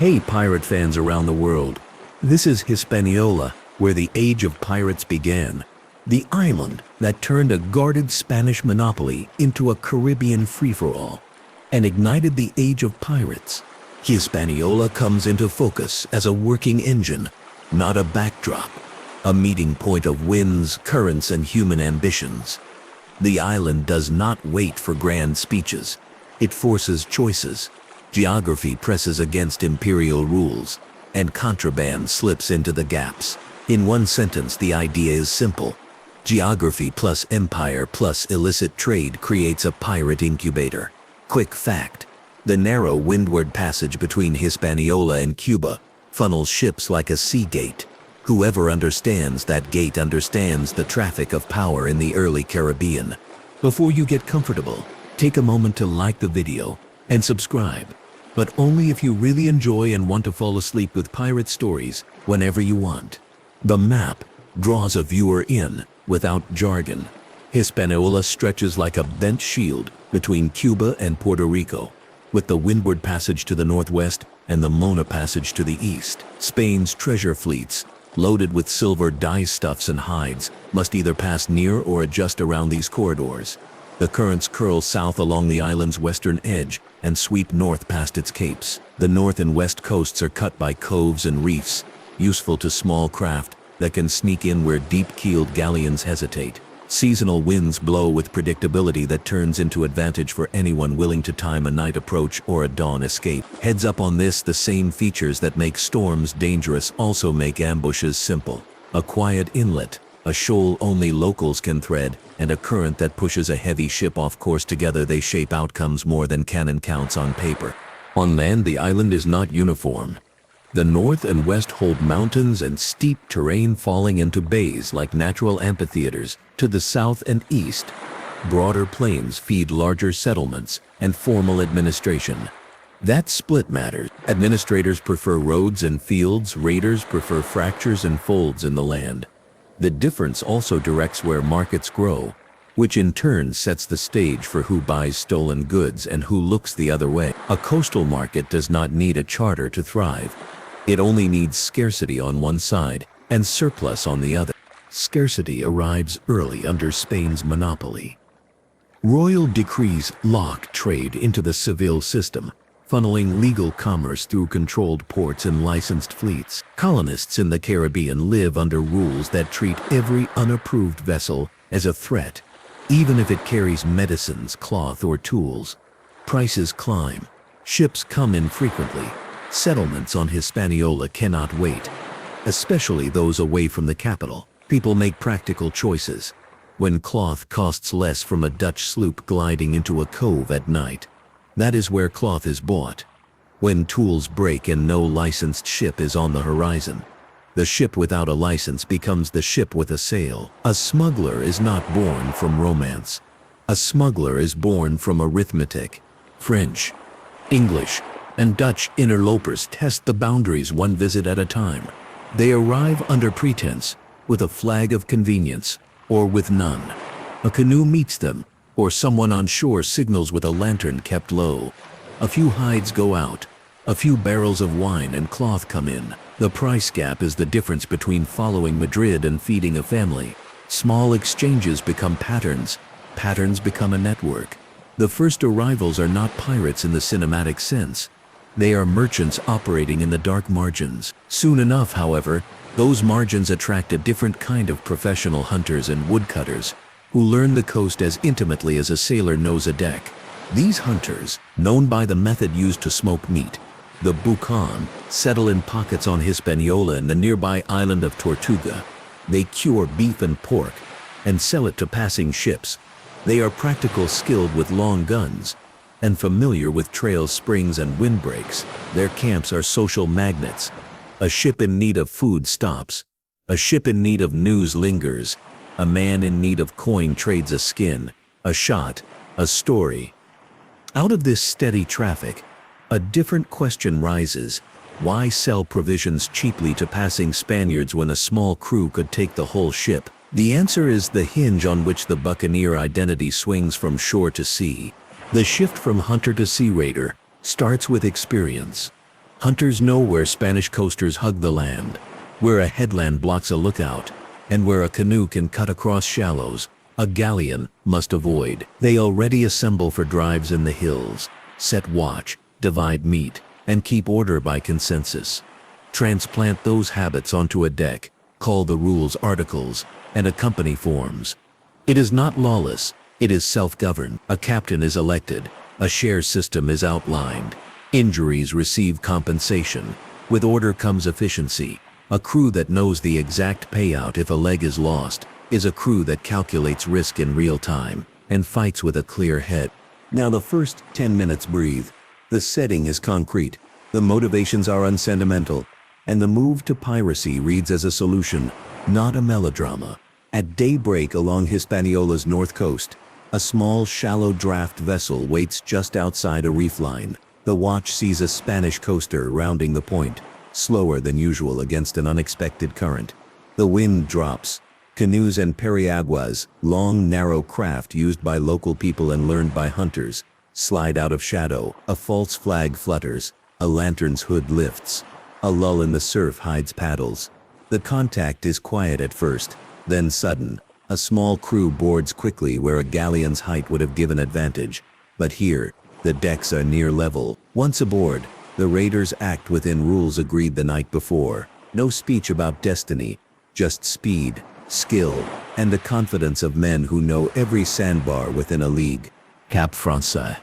Hey pirate fans around the world. This is Hispaniola, where the age of pirates began. The island that turned a guarded Spanish monopoly into a Caribbean free-for-all and ignited the age of pirates. Hispaniola comes into focus as a working engine, not a backdrop, a meeting point of winds, currents, and human ambitions. The island does not wait for grand speeches. It forces choices. Geography presses against imperial rules, and contraband slips into the gaps. In one sentence, the idea is simple. Geography plus empire plus illicit trade creates a pirate incubator. Quick fact: the narrow windward passage between Hispaniola and Cuba funnels ships like a sea gate. Whoever understands that gate understands the traffic of power in the early Caribbean. Before you get comfortable, take a moment to like the video and subscribe. But only if you really enjoy and want to fall asleep with pirate stories whenever you want. The map draws a viewer in without jargon. Hispaniola stretches like a bent shield between Cuba and Puerto Rico, with the Windward Passage to the northwest and the Mona Passage to the east. Spain's treasure fleets, loaded with silver dyestuffs and hides, must either pass near or adjust around these corridors. The currents curl south along the island's western edge and sweep north past its capes. The north and west coasts are cut by coves and reefs, useful to small craft that can sneak in where deep-keeled galleons hesitate. Seasonal winds blow with predictability that turns into advantage for anyone willing to time a night approach or a dawn escape. Heads up on this: the same features that make storms dangerous also make ambushes simple. A quiet inlet, a shoal only locals can thread, and a current that pushes a heavy ship off course. Together they shape outcomes more than cannon counts on paper. On land, the island is not uniform. The north and west hold mountains and steep terrain falling into bays like natural amphitheaters. To the south and east, broader plains feed larger settlements and formal administration. That split matters. Administrators prefer roads and fields, raiders prefer fractures and folds in the land. The difference also directs where markets grow, which in turn sets the stage for who buys stolen goods and who looks the other way. A coastal market does not need a charter to thrive. It only needs scarcity on one side and surplus on the other. Scarcity arrives early under Spain's monopoly. Royal decrees lock trade into the Seville system, funneling legal commerce through controlled ports and licensed fleets. Colonists in the Caribbean live under rules that treat every unapproved vessel as a threat, even if it carries medicines, cloth, or tools. Prices climb. Ships come infrequently. Settlements on Hispaniola cannot wait, especially those away from the capital. People make practical choices. When cloth costs less from a Dutch sloop gliding into a cove at night, that is where cloth is bought. When tools break and no licensed ship is on the horizon, the ship without a license becomes the ship with a sail. A smuggler is not born from romance. A smuggler is born from arithmetic. French, English, and Dutch interlopers test the boundaries one visit at a time. They arrive under pretense, with a flag of convenience, or with none. A canoe meets them, or someone on shore signals with a lantern kept low. A few hides go out, a few barrels of wine and cloth come in. The price gap is the difference between following Madrid and feeding a family. Small exchanges become patterns, patterns become a network. The first arrivals are not pirates in the cinematic sense. They are merchants operating in the dark margins. Soon enough, however, those margins attract a different kind of professional hunters and woodcutters who learn the coast as intimately as a sailor knows a deck. These hunters, known by the method used to smoke meat, the bucan, settle in pockets on Hispaniola and the nearby island of Tortuga. They cure beef and pork and sell it to passing ships. They are practical, skilled with long guns, and familiar with trail springs and windbreaks. Their camps are social magnets. A ship in need of food stops. A ship in need of news lingers. A man in need of coin trades a skin, a shot, a story. Out of this steady traffic, a different question rises. Why sell provisions cheaply to passing Spaniards when a small crew could take the whole ship? The answer is the hinge on which the buccaneer identity swings from shore to sea. The shift from hunter to sea raider starts with experience. Hunters know where Spanish coasters hug the land, where a headland blocks a lookout, and where a canoe can cut across shallows a galleon must avoid. They already assemble for drives in the hills, set watch, divide meat, and keep order by consensus. Transplant those habits onto a deck, call the rules articles, and a company forms. It is not lawless, it is self-governed. A captain is elected, a share system is outlined. Injuries receive compensation. With order comes efficiency. A crew that knows the exact payout if a leg is lost is a crew that calculates risk in real time and fights with a clear head. Now the first 10 minutes breathe. The setting is concrete, the motivations are unsentimental, and the move to piracy reads as a solution, not a melodrama. At daybreak along Hispaniola's north coast, a small shallow draft vessel waits just outside a reef line. The watch sees a Spanish coaster rounding the point, slower than usual against an unexpected current. The wind drops. Canoes and periaguas, long narrow craft used by local people and learned by hunters, slide out of shadow. A false flag flutters, a lantern's hood lifts. A lull in the surf hides paddles. The contact is quiet at first, then sudden. A small crew boards quickly where a galleon's height would have given advantage. But here, the decks are near level. Once aboard, the raiders act within rules agreed the night before. No speech about destiny, just speed, skill, and the confidence of men who know every sandbar within a league. Cap Français,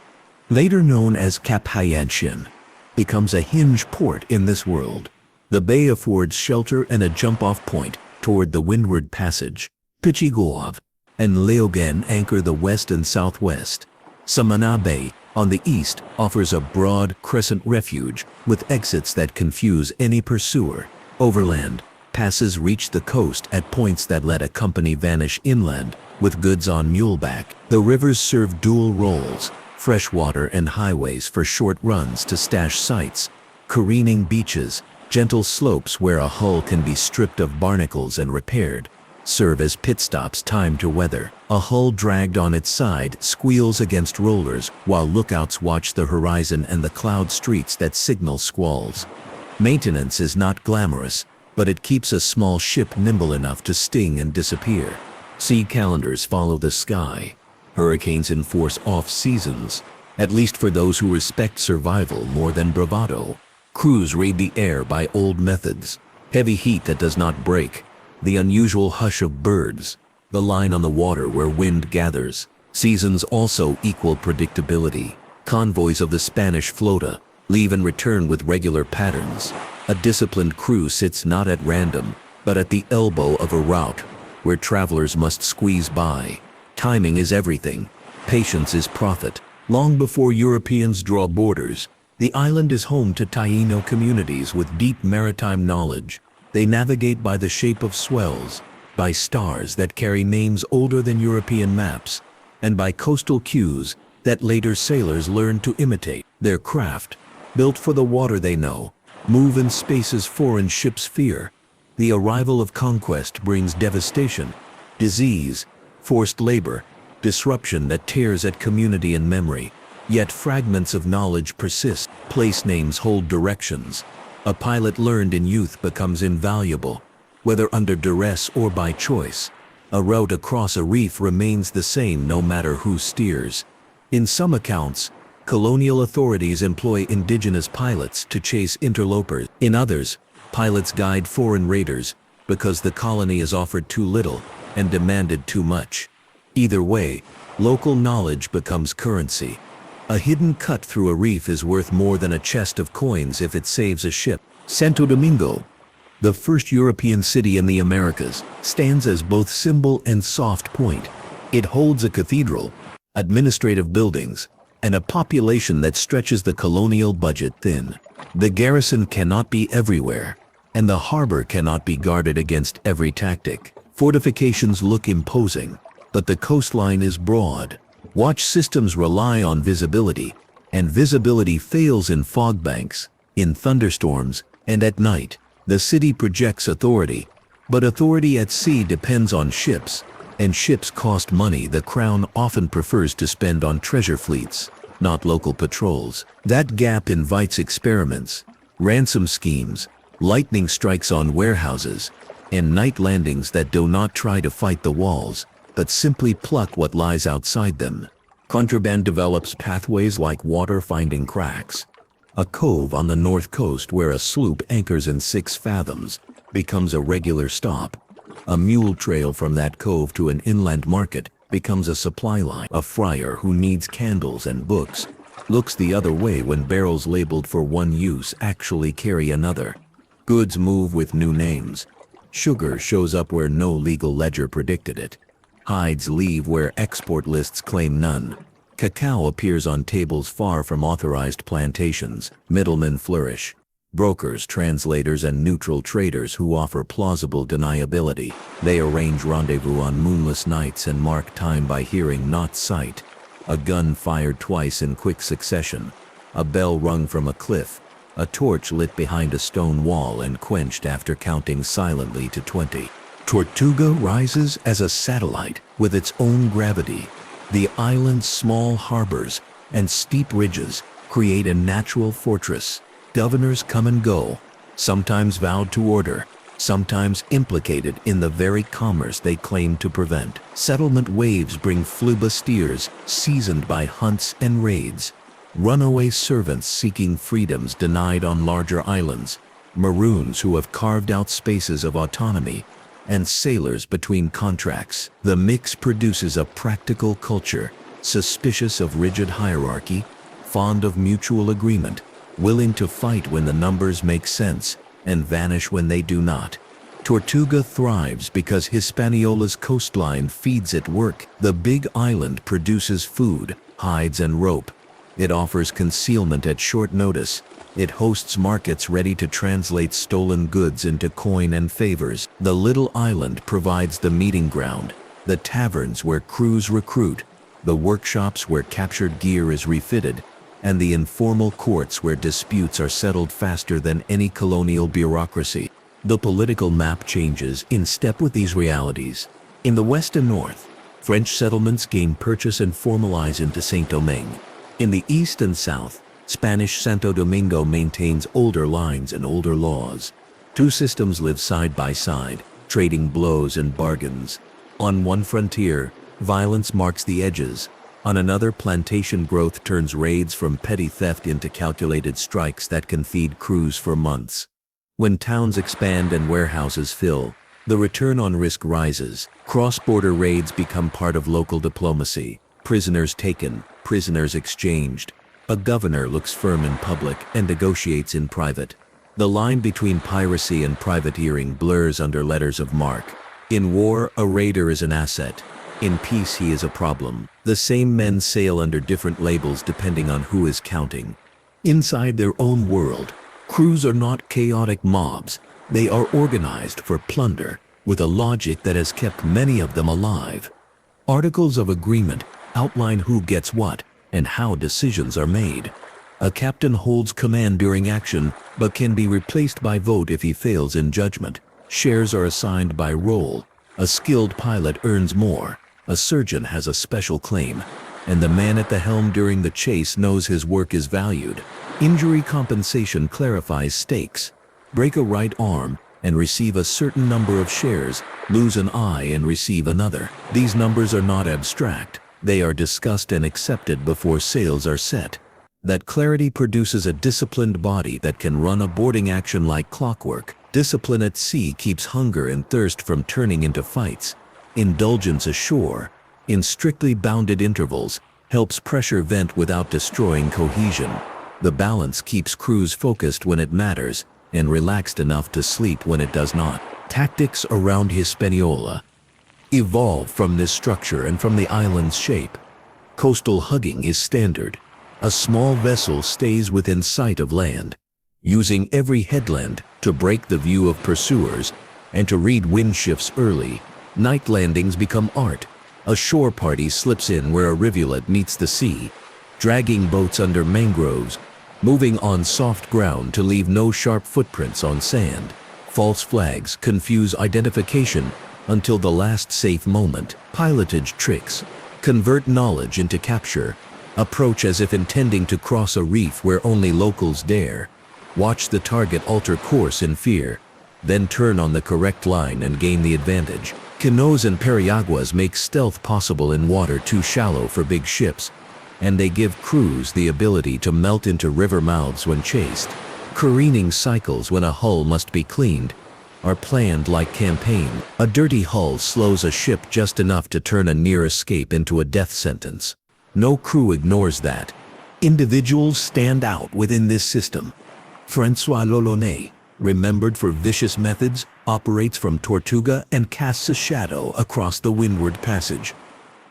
later known as Cap Haïtien, becomes a hinge port in this world. The bay affords shelter and a jump-off point toward the windward passage. Pichigouave and Léoguen anchor the west and southwest. Samana Bay, on the east, offers a broad crescent refuge with exits that confuse any pursuer. Overland, passes reach the coast at points that let a company vanish inland with goods on muleback. The rivers serve dual roles, freshwater and highways for short runs to stash sites, careening beaches, gentle slopes where a hull can be stripped of barnacles and repaired, serve as pit stops timed to weather. A hull dragged on its side squeals against rollers while lookouts watch the horizon and the cloud streets that signal squalls. Maintenance is not glamorous, but it keeps a small ship nimble enough to sting and disappear. Sea calendars follow the sky. Hurricanes enforce off-seasons, at least for those who respect survival more than bravado. Crews raid the air by old methods. Heavy heat that does not break, the unusual hush of birds, the line on the water where wind gathers. Seasons also equal predictability. Convoys of the Spanish flota leave and return with regular patterns. A disciplined crew sits not at random, but at the elbow of a route where travelers must squeeze by. Timing is everything. Patience is profit. Long before Europeans draw borders, the island is home to Taino communities with deep maritime knowledge. They navigate by the shape of swells, by stars that carry names older than European maps, and by coastal cues that later sailors learned to imitate. Their craft, built for the water they know, move in spaces foreign ships fear. The arrival of conquest brings devastation, disease, forced labor, disruption that tears at community and memory. Yet fragments of knowledge persist. Place names hold directions. A pilot learned in youth becomes invaluable, whether under duress or by choice. A route across a reef remains the same no matter who steers. In some accounts, colonial authorities employ indigenous pilots to chase interlopers. In others, pilots guide foreign raiders because the colony is offered too little and demanded too much. Either way, local knowledge becomes currency. A hidden cut through a reef is worth more than a chest of coins if it saves a ship. Santo Domingo, the first European city in the Americas, stands as both symbol and soft point. It holds a cathedral, administrative buildings, and a population that stretches the colonial budget thin. The garrison cannot be everywhere, and the harbor cannot be guarded against every tactic. Fortifications look imposing, but the coastline is broad. Watch systems rely on visibility, and visibility fails in fog banks, in thunderstorms, and at night. The city projects authority, but authority at sea depends on ships, and ships cost money the crown often prefers to spend on treasure fleets, not local patrols. That gap invites experiments. ransom schemes, lightning strikes on warehouses, and night landings that do not try to fight the walls, but simply pluck what lies outside them. Contraband develops pathways like water finding cracks. A cove on the north coast where a sloop anchors in 6 fathoms becomes a regular stop. A mule trail from that cove to an inland market becomes a supply line. A friar who needs candles and books looks the other way when barrels labeled for one use actually carry another. Goods move with new names. Sugar shows up where no legal ledger predicted it. Hides leave where export lists claim none. Cacao appears on tables far from authorized plantations. Middlemen flourish. Brokers, translators, and neutral traders who offer plausible deniability. They arrange rendezvous on moonless nights and mark time by hearing, not sight. A gun fired twice in quick succession. A bell rung from a cliff. A torch lit behind a stone wall and quenched after counting silently to 20. Tortuga rises as a satellite with its own gravity. The island's small harbors and steep ridges create a natural fortress. Governors come and go, sometimes vowed to order, sometimes implicated in the very commerce they claim to prevent. Settlement waves bring flibustiers seasoned by hunts and raids. Runaway servants seeking freedoms denied on larger islands. Maroons who have carved out spaces of autonomy. And sailors between contracts. The mix produces a practical culture, suspicious of rigid hierarchy, fond of mutual agreement, willing to fight when the numbers make sense, and vanish when they do not. Tortuga thrives because Hispaniola's coastline feeds it work. The big island produces food, hides, and rope. It offers concealment at short notice. It hosts markets ready to translate stolen goods into coin and favors. The little island provides the meeting ground, the taverns where crews recruit, the workshops where captured gear is refitted, and the informal courts where disputes are settled faster than any colonial bureaucracy. The political map changes in step with these realities. In the west and north, French settlements gain purchase and formalize into Saint-Domingue. In the east and south, Spanish Santo Domingo maintains older lines and older laws. 2 systems live side by side, trading blows and bargains. On one frontier, violence marks the edges. On another, plantation growth turns raids from petty theft into calculated strikes that can feed crews for months. When towns expand and warehouses fill, the return on risk rises. Cross-border raids become part of local diplomacy. Prisoners taken, prisoners exchanged. A governor looks firm in public and negotiates in private. The line between piracy and privateering blurs under letters of marque. In war, a raider is an asset. In peace, he is a problem. The same men sail under different labels depending on who is counting. Inside their own world, crews are not chaotic mobs. They are organized for plunder, with a logic that has kept many of them alive. Articles of agreement outline who gets what and how decisions are made. A captain holds command during action, but can be replaced by vote if he fails in judgment. Shares are assigned by role. A skilled pilot earns more. A surgeon has a special claim, and the man at the helm during the chase knows his work is valued. Injury compensation clarifies stakes. Break a right arm and receive a certain number of shares, lose an eye and receive another. These numbers are not abstract. They are discussed and accepted before sails are set. That clarity produces a disciplined body that can run a boarding action like clockwork. Discipline at sea keeps hunger and thirst from turning into fights. Indulgence ashore, in strictly bounded intervals, helps pressure vent without destroying cohesion. The balance keeps crews focused when it matters and relaxed enough to sleep when it does not. Tactics around Hispaniola evolve from this structure and from the island's shape. Coastal hugging is standard. A small vessel stays within sight of land, using every headland to break the view of pursuers and to read wind shifts early. Night landings become art. A shore party slips in where a rivulet meets the sea, dragging boats under mangroves, moving on soft ground to leave no sharp footprints on sand. False flags confuse identification until the last safe moment. Pilotage tricks convert knowledge into capture. Approach as if intending to cross a reef where only locals dare. Watch the target alter course in fear, then turn on the correct line and gain the advantage. Canoes and periaguas make stealth possible in water too shallow for big ships, and they give crews the ability to melt into river mouths when chased. Careening cycles when a hull must be cleaned are planned like campaign. A dirty hull slows a ship just enough to turn a near escape into a death sentence. No crew ignores that. Individuals stand out within this system. François L'Olonnais, remembered for vicious methods, operates from Tortuga and casts a shadow across the Windward Passage.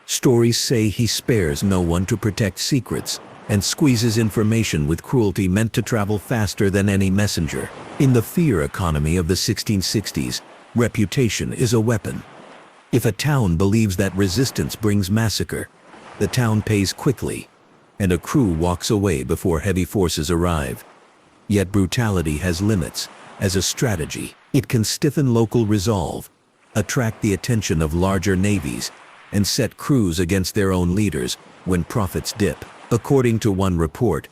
Stories say he spares no one to protect secrets and squeezes information with cruelty meant to travel faster than any messenger. In the fear economy of the 1660s, reputation is a weapon. If a town believes that resistance brings massacre, the town pays quickly, and a crew walks away before heavy forces arrive. Yet brutality has limits. As a strategy, it can stiffen local resolve, attract the attention of larger navies, and set crews against their own leaders when profits dip. According to one report,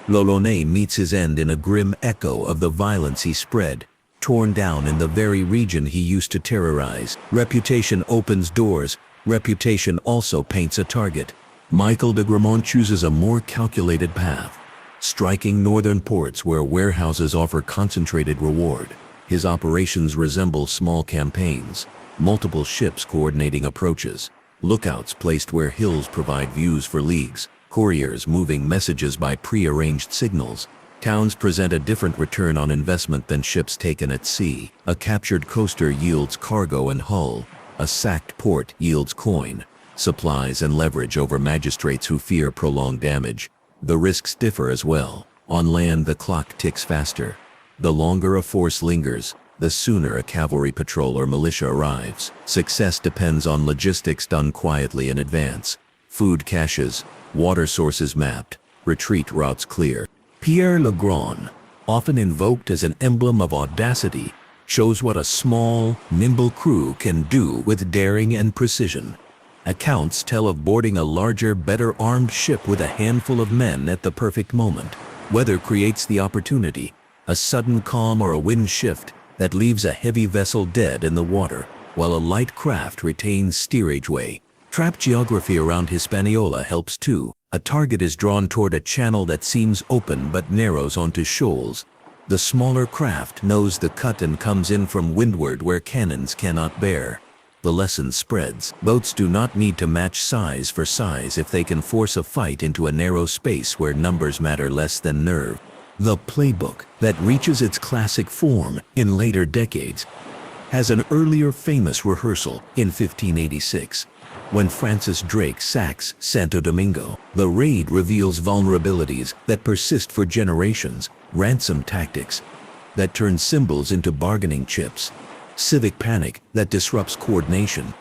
L'Olonnais meets his end in a grim echo of the violence he spread, torn down in the very region he used to terrorize. Reputation opens doors, reputation also paints a target. Michael de Gramont chooses a more calculated path, striking northern ports where warehouses offer concentrated reward. His operations resemble small campaigns, multiple ships coordinating approaches, lookouts placed where hills provide views for leagues, couriers moving messages by pre-arranged signals. Towns present a different return on investment than ships taken at sea. A captured coaster yields cargo and hull. A sacked port yields coin, supplies and leverage over magistrates who fear prolonged damage. The risks differ as well. On land, the clock ticks faster. The longer a force lingers, the sooner a cavalry patrol or militia arrives. Success depends on logistics done quietly in advance. Food caches, water sources mapped, retreat routes clear. Pierre le Grand, often invoked as an emblem of audacity, shows what a small, nimble crew can do with daring and precision. Accounts tell of boarding a larger, better armed ship with a handful of men at the perfect moment. Weather creates the opportunity, a sudden calm or a wind shift that leaves a heavy vessel dead in the water, while a light craft retains steerageway. Trap geography around Hispaniola helps too. A target is drawn toward a channel that seems open but narrows onto shoals. The smaller craft knows the cut and comes in from windward where cannons cannot bear. The lesson spreads. Boats do not need to match size for size if they can force a fight into a narrow space where numbers matter less than nerve. The playbook, that reaches its classic form in later decades, has an earlier famous rehearsal in 1586. When Francis Drake sacks Santo Domingo, the raid reveals vulnerabilities that persist for generations, ransom tactics that turn symbols into bargaining chips, civic panic that disrupts coordination,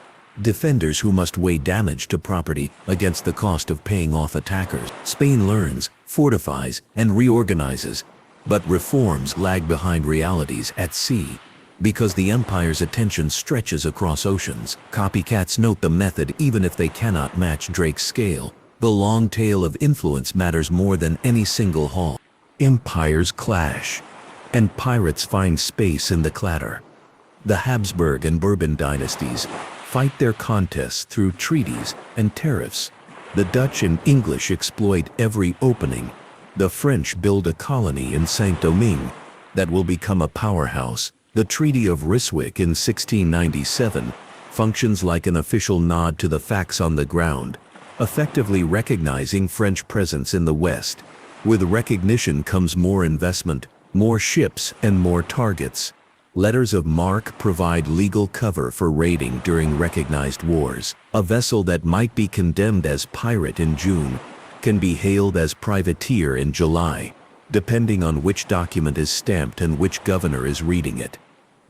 defenders who must weigh damage to property against the cost of paying off attackers. Spain learns, fortifies, and reorganizes, but reforms lag behind realities at sea. Because the empire's attention stretches across oceans, copycats note the method even if they cannot match Drake's scale. The long tail of influence matters more than any single haul. Empires clash, and pirates find space in the clatter. The Habsburg and Bourbon dynasties fight their contests through treaties and tariffs. The Dutch and English exploit every opening. The French build a colony in Saint-Domingue that will become a powerhouse. The Treaty of Ryswick in 1697 functions like an official nod to the facts on the ground, effectively recognizing French presence in the West. With recognition comes more investment, more ships, and more targets. Letters of marque provide legal cover for raiding during recognized wars. A vessel that might be condemned as pirate in June can be hailed as privateer in July, depending on which document is stamped and which governor is reading it.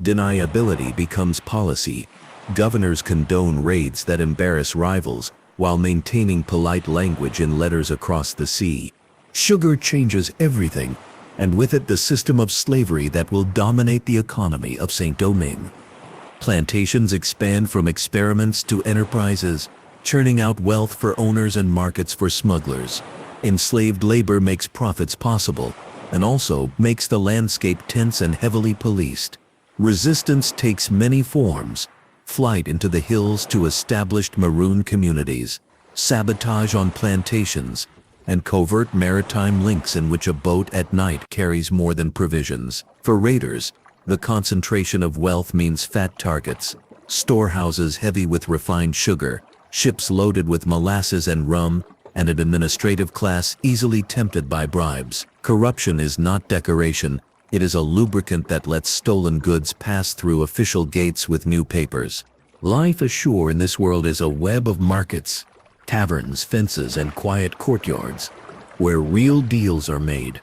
Deniability becomes policy. Governors condone raids that embarrass rivals while maintaining polite language in letters across the sea. Sugar changes everything, and with it the system of slavery that will dominate the economy of Saint-Domingue. Plantations expand from experiments to enterprises, churning out wealth for owners and markets for smugglers. Enslaved labor makes profits possible, and also makes the landscape tense and heavily policed. Resistance takes many forms: flight into the hills to established maroon communities, sabotage on plantations, and covert maritime links in which a boat at night carries more than provisions. For raiders, the concentration of wealth means fat targets, storehouses heavy with refined sugar, ships loaded with molasses and rum, and an administrative class easily tempted by bribes. Corruption is not decoration, it is a lubricant that lets stolen goods pass through official gates with new papers. Life ashore in this world is a web of markets, taverns, fences, and quiet courtyards, where real deals are made.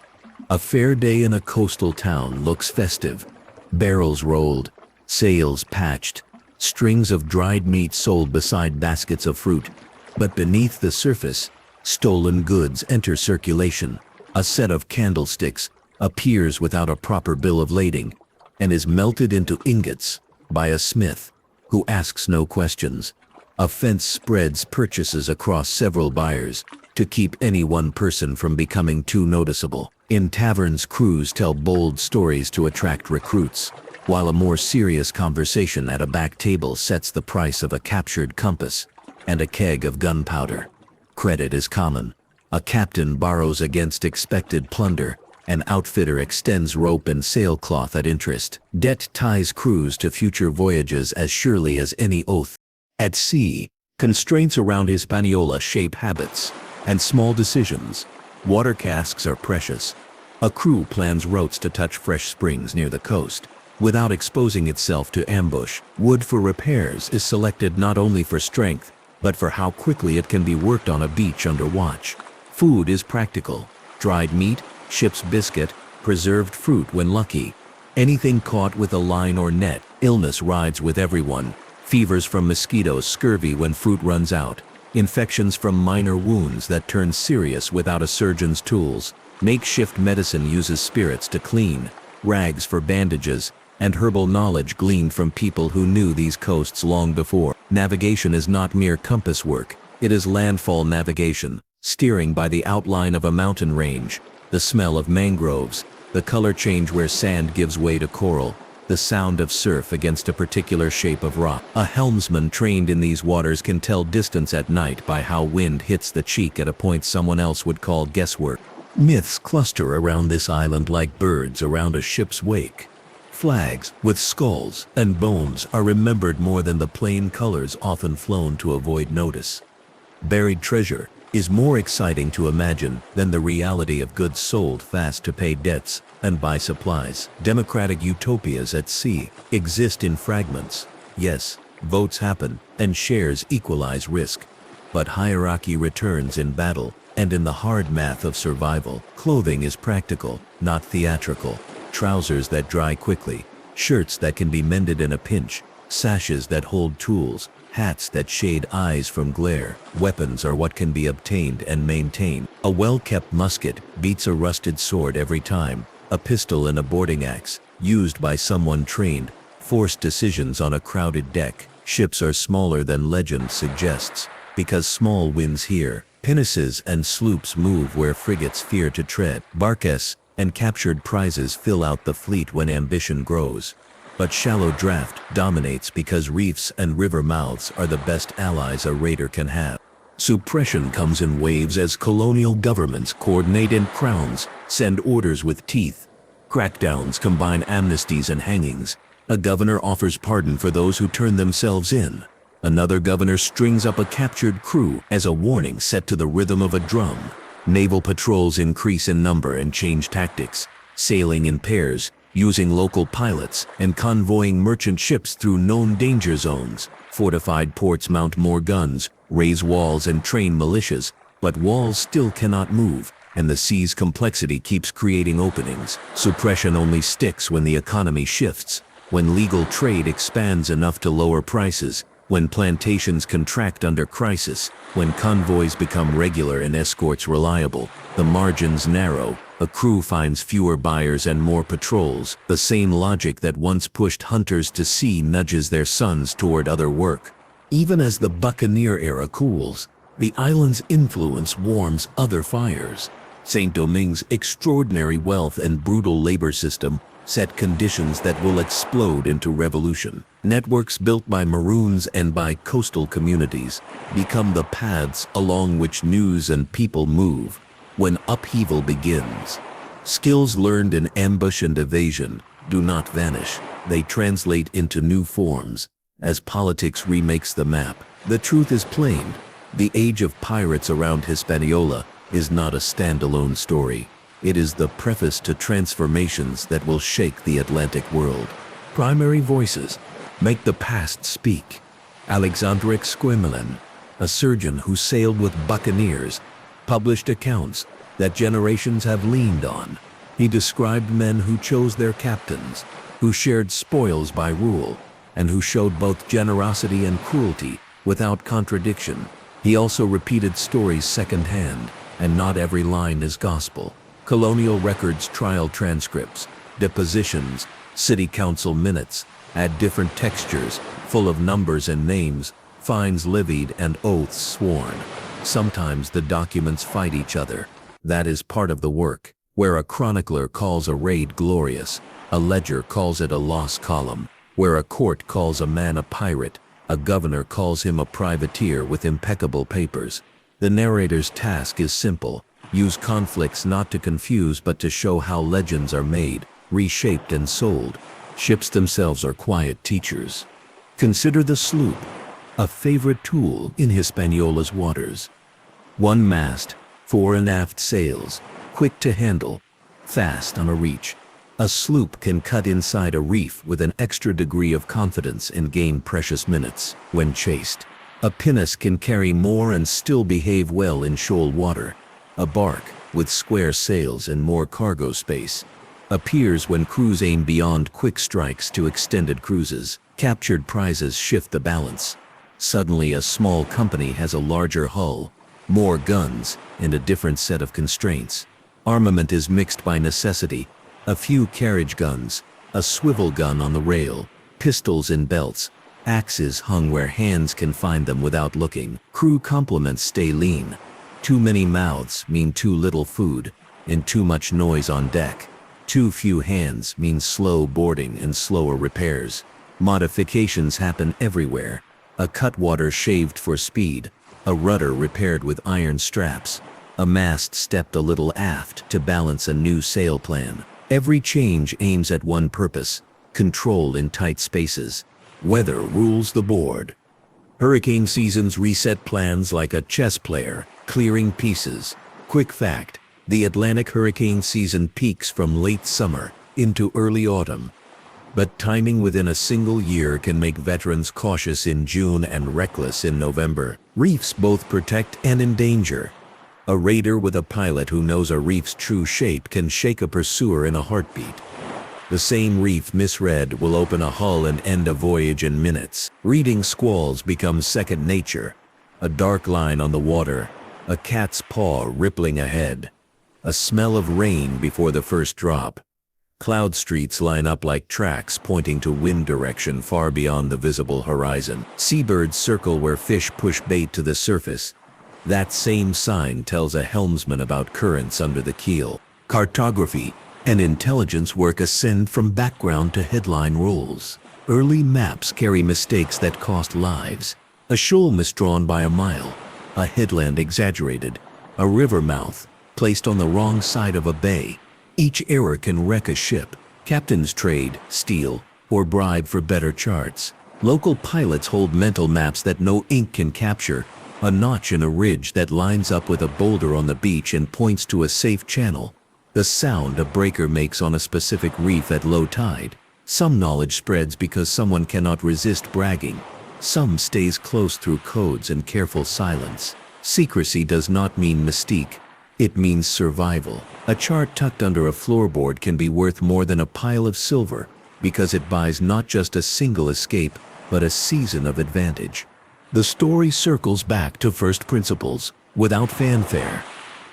A fair day in a coastal town looks festive. Barrels rolled, sails patched, strings of dried meat sold beside baskets of fruit. But beneath the surface, stolen goods enter circulation. A set of candlesticks appears without a proper bill of lading and is melted into ingots by a smith who asks no questions. A fence spreads purchases across several buyers to keep any one person from becoming too noticeable. In taverns, crews tell bold stories to attract recruits, while a more serious conversation at a back table sets the price of a captured compass and a keg of gunpowder. Credit is common. A captain borrows against expected plunder. An outfitter extends rope and sailcloth at interest. Debt ties crews to future voyages as surely as any oath. At sea, constraints around Hispaniola shape habits and small decisions. Water casks are precious. A crew plans routes to touch fresh springs near the coast without exposing itself to ambush. Wood for repairs is selected not only for strength, but for how quickly it can be worked on a beach under watch. Food is practical. Dried meat, ship's biscuit, preserved fruit when lucky. Anything caught with a line or net. Illness rides with everyone. Fevers from mosquitoes, scurvy when fruit runs out. Infections from minor wounds that turn serious without a surgeon's tools. Makeshift medicine uses spirits to clean, rags for bandages, and herbal knowledge gleaned from people who knew these coasts long before. Navigation is not mere compass work, it is landfall navigation, steering by the outline of a mountain range, the smell of mangroves, the color change where sand gives way to coral, the sound of surf against a particular shape of rock. A helmsman trained in these waters can tell distance at night by how wind hits the cheek at a point someone else would call guesswork. Myths cluster around this island like birds around a ship's wake. Flags with skulls and bones are remembered more than the plain colors often flown to avoid notice. Buried treasure is more exciting to imagine than the reality of goods sold fast to pay debts and buy supplies. Democratic utopias at sea exist in fragments. Yes, votes happen and shares equalize risk, but hierarchy returns in battle and in the hard math of survival. Clothing is practical, not theatrical. Trousers that dry quickly, shirts that can be mended in a pinch, sashes that hold tools, hats that shade eyes from glare. Weapons are what can be obtained and maintained. A well-kept musket beats a rusted sword every time. A pistol and a boarding axe, used by someone trained, force decisions on a crowded deck. Ships are smaller than legend suggests, because small wins here. Pinnaces and sloops move where frigates fear to tread. Barques and captured prizes fill out the fleet when ambition grows. But shallow draft dominates because reefs and river mouths are the best allies a raider can have. Suppression comes in waves as colonial governments coordinate in crowns, send orders with teeth. Crackdowns combine amnesties and hangings. A governor offers pardon for those who turn themselves in. Another governor strings up a captured crew as a warning set to the rhythm of a drum. Naval patrols increase in number and change tactics, sailing in pairs, using local pilots, and convoying merchant ships through known danger zones. Fortified ports mount more guns, raise walls and train militias, but walls still cannot move, and the sea's complexity keeps creating openings. Suppression only sticks when the economy shifts, when legal trade expands enough to lower prices, when plantations contract under crisis, when convoys become regular and escorts reliable. The margins narrow, a crew finds fewer buyers and more patrols. The same logic that once pushed hunters to sea nudges their sons toward other work. Even as the buccaneer era cools, the island's influence warms other fires. Saint Domingue's extraordinary wealth and brutal labor system set conditions that will explode into revolution. Networks built by Maroons and by coastal communities become the paths along which news and people move when upheaval begins. Skills learned in ambush and evasion do not vanish. They translate into new forms. As politics remakes the map, the truth is plain. The age of pirates around Hispaniola is not a standalone story. It is the preface to transformations that will shake the Atlantic world. Primary voices make the past speak. Alexandre Esquemelin, a surgeon who sailed with buccaneers, published accounts that generations have leaned on. He described men who chose their captains, who shared spoils by rule, and who showed both generosity and cruelty without contradiction. He also repeated stories secondhand, and not every line is gospel. Colonial records, trial transcripts, depositions, city council minutes add different textures, full of numbers and names, fines levied and oaths sworn. Sometimes the documents fight each other. That is part of the work. Where a chronicler calls a raid glorious, a ledger calls it a lost column. Where a court calls a man a pirate, a governor calls him a privateer with impeccable papers. The narrator's task is simple. Use conflicts not to confuse but to show how legends are made, reshaped and sold. Ships themselves are quiet teachers. Consider the sloop, a favorite tool in Hispaniola's waters. One mast, fore and aft sails, quick to handle, fast on a reach. A sloop can cut inside a reef with an extra degree of confidence and gain precious minutes when chased. A pinnace can carry more and still behave well in shoal water. A bark, with square sails and more cargo space, appears when crews aim beyond quick strikes to extended cruises. Captured prizes shift the balance. Suddenly a small company has a larger hull, more guns, and a different set of constraints. Armament is mixed by necessity. A few carriage guns, a swivel gun on the rail, pistols in belts, axes hung where hands can find them without looking. Crew complements stay lean. Too many mouths mean too little food, and too much noise on deck. Too few hands mean slow boarding and slower repairs. Modifications happen everywhere. A cutwater shaved for speed, a rudder repaired with iron straps, a mast stepped a little aft to balance a new sail plan. Every change aims at one purpose: control in tight spaces. Weather rules the board. Hurricane seasons reset plans like a chess player, clearing pieces. Quick fact: the Atlantic hurricane season peaks from late summer into early autumn. But timing within a single year can make veterans cautious in June and reckless in November. Reefs both protect and endanger. A raider with a pilot who knows a reef's true shape can shake a pursuer in a heartbeat. The same reef misread will open a hull and end a voyage in minutes. Reading squalls becomes second nature. A dark line on the water, a cat's paw rippling ahead, a smell of rain before the first drop. Cloud streets line up like tracks pointing to wind direction far beyond the visible horizon. Seabirds circle where fish push bait to the surface. That same sign tells a helmsman about currents under the keel. Cartography and intelligence work ascend from background to headline rules. Early maps carry mistakes that cost lives. A shoal misdrawn by a mile, a headland exaggerated, a river mouth placed on the wrong side of a bay. Each error can wreck a ship. Captains trade, steal, or bribe for better charts. Local pilots hold mental maps that no ink can capture. A notch in a ridge that lines up with a boulder on the beach and points to a safe channel. The sound a breaker makes on a specific reef at low tide. Some knowledge spreads because someone cannot resist bragging. Some stays close through codes and careful silence. Secrecy does not mean mystique. It means survival. A chart tucked under a floorboard can be worth more than a pile of silver because it buys not just a single escape, but a season of advantage. The story circles back to first principles, without fanfare.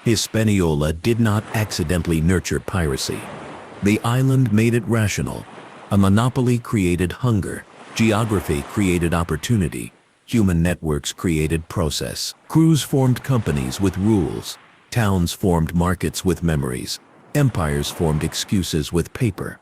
Hispaniola did not accidentally nurture piracy. The island made it rational. A monopoly created hunger. Geography created opportunity. Human networks created process. Crews formed companies with rules. Towns formed markets with memories. Empires formed excuses with paper.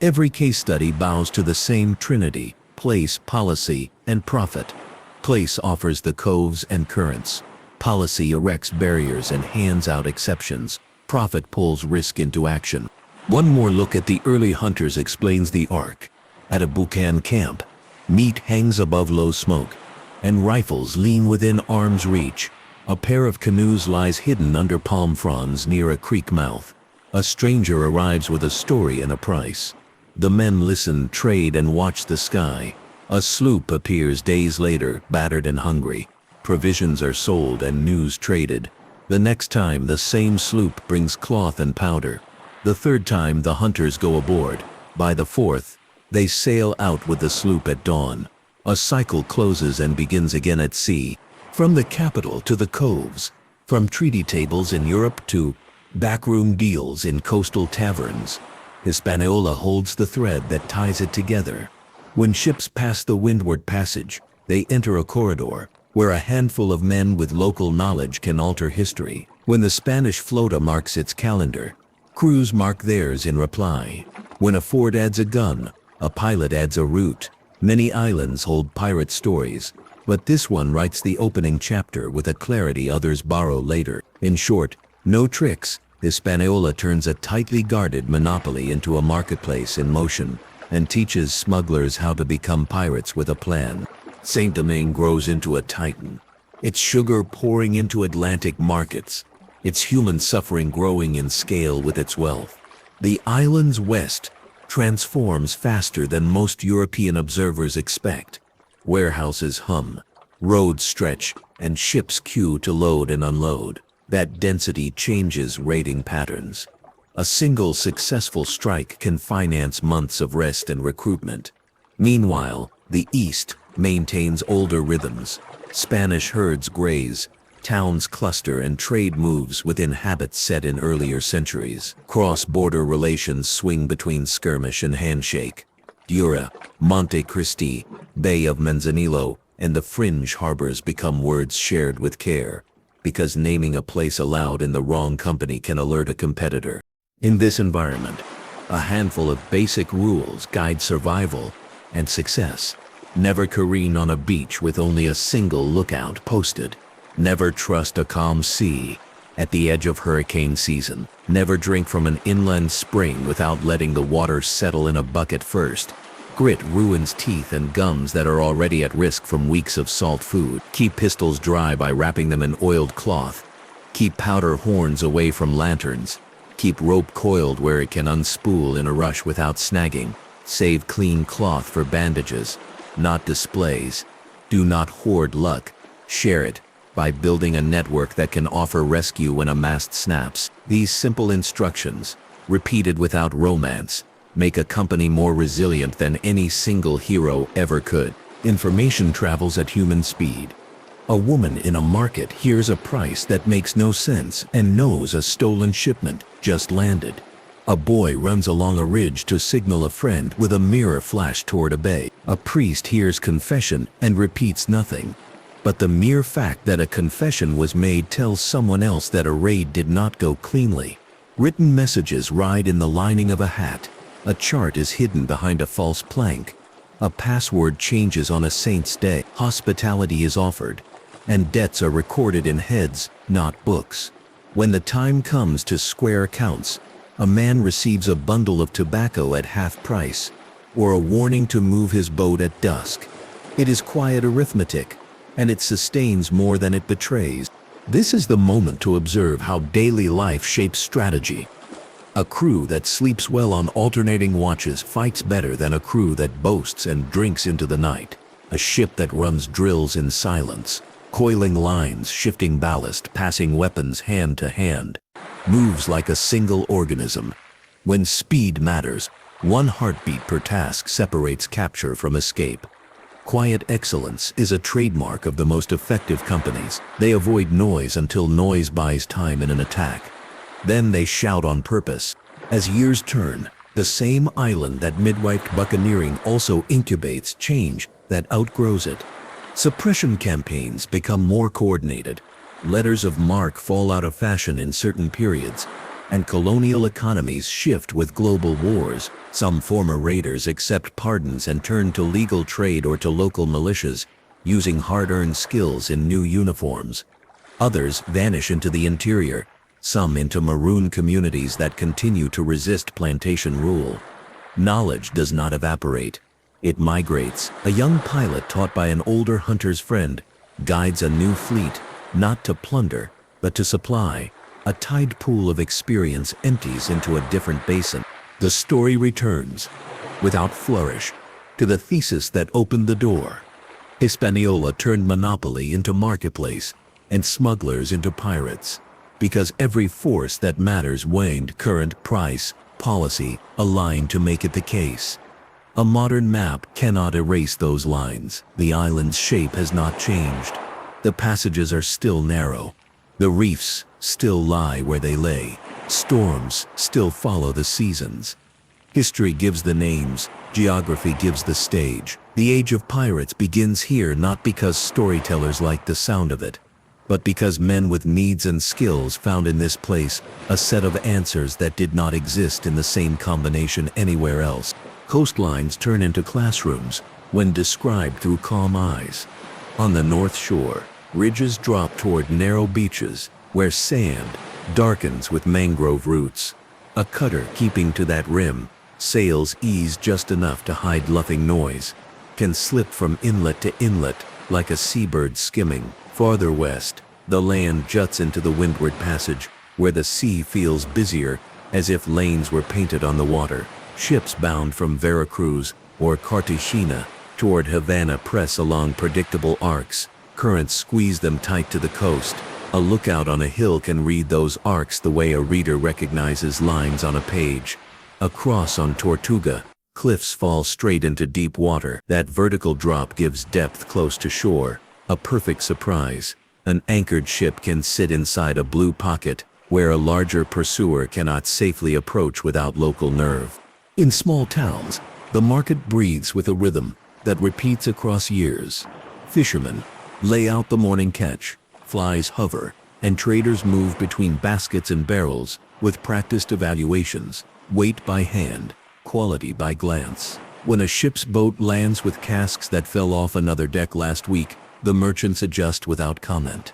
Every case study bows to the same trinity: place, policy, and profit. Place offers the coves and currents. Policy erects barriers and hands out exceptions. Profit pulls risk into action. One more look at the early hunters explains the arc. At a Buchan camp, meat hangs above low smoke, and rifles lean within arm's reach. A pair of canoes lies hidden under palm fronds near a creek mouth. A stranger arrives with a story and a price. The men listen, trade, and watch the sky. A sloop appears days later, battered and hungry. Provisions are sold and news traded. The next time, the same sloop brings cloth and powder. The third time, the hunters go aboard. By the fourth, they sail out with the sloop at dawn. A cycle closes and begins again at sea. From the capital to the coves, from treaty tables in Europe to backroom deals in coastal taverns, Hispaniola holds the thread that ties it together. When ships pass the Windward Passage, they enter a corridor where a handful of men with local knowledge can alter history. When the Spanish flota marks its calendar, crews mark theirs in reply. When a fort adds a gun, a pilot adds a route. Many islands hold pirate stories, but this one writes the opening chapter with a clarity others borrow later. In short, no tricks. Hispaniola turns a tightly guarded monopoly into a marketplace in motion and teaches smugglers how to become pirates with a plan. Saint-Domingue grows into a titan, its sugar pouring into Atlantic markets, its human suffering growing in scale with its wealth. The island's west transforms faster than most European observers expect. Warehouses hum, roads stretch, and ships queue to load and unload. That density changes raiding patterns. A single successful strike can finance months of rest and recruitment. Meanwhile, the East maintains older rhythms. Spanish herds graze, towns cluster, and trade moves within habits set in earlier centuries. Cross-border relations swing between skirmish and handshake. Dura, Monte Cristi, Bay of Manzanillo, and the fringe harbors become words shared with care, because naming a place aloud in the wrong company can alert a competitor. In this environment, a handful of basic rules guide survival and success. Never careen on a beach with only a single lookout posted. Never trust a calm sea at the edge of hurricane season. Never drink from an inland spring without letting the water settle in a bucket first. Grit ruins teeth and gums that are already at risk from weeks of salt food. Keep pistols dry by wrapping them in oiled cloth. Keep powder horns away from lanterns. Keep rope coiled where it can unspool in a rush without snagging. Save clean cloth for bandages, not displays. Do not hoard luck. Share it by building a network that can offer rescue when a mast snaps. These simple instructions, repeated without romance, make a company more resilient than any single hero ever could. Information travels at human speed. A woman in a market hears a price that makes no sense and knows a stolen shipment just landed. A boy runs along a ridge to signal a friend with a mirror flash toward a bay. A priest hears confession and repeats nothing. But the mere fact that a confession was made tells someone else that a raid did not go cleanly. Written messages ride in the lining of a hat. A chart is hidden behind a false plank. A password changes on a saint's day. Hospitality is offered, and debts are recorded in heads, not books. When the time comes to square accounts, a man receives a bundle of tobacco at half price, or a warning to move his boat at dusk. It is quiet arithmetic, and it sustains more than it betrays. This is the moment to observe how daily life shapes strategy. A crew that sleeps well on alternating watches fights better than a crew that boasts and drinks into the night. A ship that runs drills in silence, coiling lines, shifting ballast, passing weapons hand to hand, moves like a single organism. When speed matters, one heartbeat per task separates capture from escape. Quiet excellence is a trademark of the most effective companies. They avoid noise until noise buys time in an attack. Then they shout on purpose. As years turn, the same island that midwifed buccaneering also incubates change that outgrows it. Suppression campaigns become more coordinated. Letters of marque fall out of fashion in certain periods, and colonial economies shift with global wars. Some former raiders accept pardons and turn to legal trade or to local militias, using hard-earned skills in new uniforms. Others vanish into the interior, some into maroon communities that continue to resist plantation rule. Knowledge does not evaporate. It migrates. A young pilot taught by an older hunter's friend guides a new fleet, not to plunder, but to supply. A tide pool of experience empties into a different basin. The story returns, without flourish, to the thesis that opened the door. Hispaniola turned monopoly into marketplace, and smugglers into pirates, because every force that matters waned. Current, price, policy aligned to make it the case. A modern map cannot erase those lines. The island's shape has not changed. The passages are still narrow. The reefs still lie where they lay. Storms still follow the seasons. History gives the names, geography gives the stage. The age of pirates begins here not because storytellers like the sound of it, but because men with needs and skills found in this place a set of answers that did not exist in the same combination anywhere else. Coastlines turn into classrooms when described through calm eyes. On the north shore, ridges drop toward narrow beaches where sand darkens with mangrove roots. A cutter keeping to that rim, sails ease just enough to hide luffing noise, can slip from inlet to inlet like a seabird skimming. Farther west, the land juts into the windward passage where the sea feels busier, as if lanes were painted on the water. Ships bound from Veracruz or Cartagena toward Havana press along predictable arcs. Currents squeeze them tight to the coast. A lookout on a hill can read those arcs the way a reader recognizes lines on a page. Across on Tortuga, cliffs fall straight into deep water. That vertical drop gives depth close to shore. A perfect surprise. An anchored ship can sit inside a blue pocket where a larger pursuer cannot safely approach without local nerve. In small towns, the market breathes with a rhythm that repeats across years. Fishermen lay out the morning catch, flies hover, and traders move between baskets and barrels with practiced evaluations, weight by hand, quality by glance. When a ship's boat lands with casks that fell off another deck last week, the merchants adjust without comment.